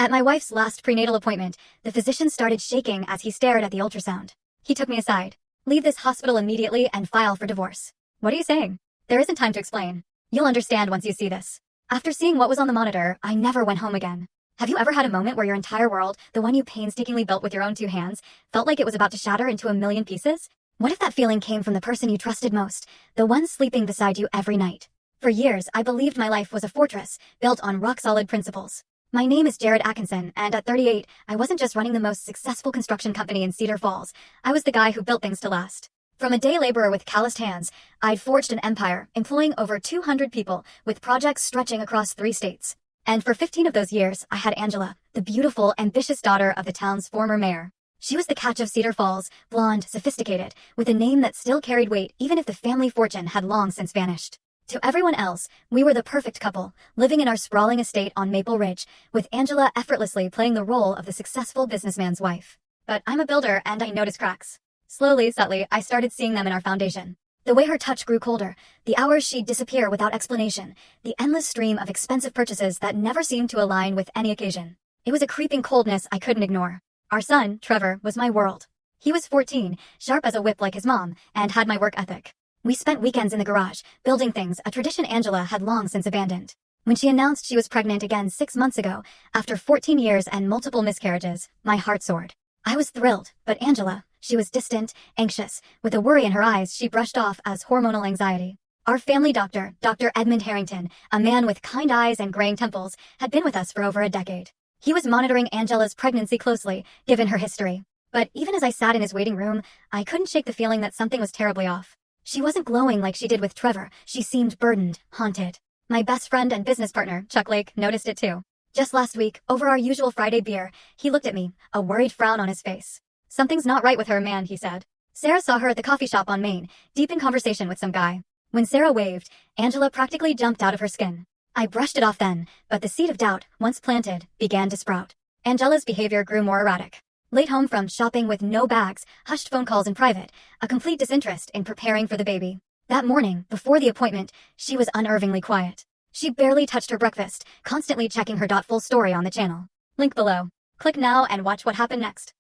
At my wife's last prenatal appointment, the physician started shaking as he stared at the ultrasound. He took me aside. "Leave this hospital immediately and file for divorce." "What are you saying?" "There isn't time to explain. You'll understand once you see this." After seeing what was on the monitor, I never went home again. Have you ever had a moment where your entire world, the one you painstakingly built with your own two hands, felt like it was about to shatter into a million pieces? What if that feeling came from the person you trusted most, the one sleeping beside you every night? For years, I believed my life was a fortress, built on rock-solid principles. My name is Jared Atkinson, and at 38, I wasn't just running the most successful construction company in Cedar Falls. I was the guy who built things to last. From a day laborer with calloused hands, I'd forged an empire, employing over 200 people, with projects stretching across 3 states. And for 15 of those years, I had Angela, the beautiful, ambitious daughter of the town's former mayor. She was the catch of Cedar Falls, blonde, sophisticated, with a name that still carried weight even if the family fortune had long since vanished. To everyone else, we were the perfect couple, living in our sprawling estate on Maple Ridge, with Angela effortlessly playing the role of the successful businessman's wife. But I'm a builder and I noticed cracks. Slowly, subtly, I started seeing them in our foundation. The way her touch grew colder, the hours she'd disappear without explanation, the endless stream of expensive purchases that never seemed to align with any occasion. It was a creeping coldness I couldn't ignore. Our son, Trevor, was my world. He was 14, sharp as a whip like his mom, and had my work ethic. We spent weekends in the garage, building things, a tradition Angela had long since abandoned. When she announced she was pregnant again 6 months ago, after 14 years and multiple miscarriages, my heart soared. I was thrilled, but Angela, she was distant, anxious, with a worry in her eyes she brushed off as hormonal anxiety. Our family doctor, Dr. Edmund Harrington, a man with kind eyes and graying temples, had been with us for over a decade. He was monitoring Angela's pregnancy closely, given her history. But even as I sat in his waiting room, I couldn't shake the feeling that something was terribly off. She wasn't glowing like she did with Trevor. She seemed burdened, haunted. My best friend and business partner, Chuck Lake, noticed it too. Just last week, over our usual Friday beer, he looked at me, a worried frown on his face. "Something's not right with her, man," he said. Sarah saw her at the coffee shop on Main, deep in conversation with some guy. When Sarah waved, Angela practically jumped out of her skin. I brushed it off then, but the seed of doubt, once planted, began to sprout. Angela's behavior grew more erratic. Late home from shopping with no bags, hushed phone calls in private, a complete disinterest in preparing for the baby. That morning, before the appointment, she was unnervingly quiet. She barely touched her breakfast, constantly checking her full story on the channel. Link below. Click now and watch what happened next.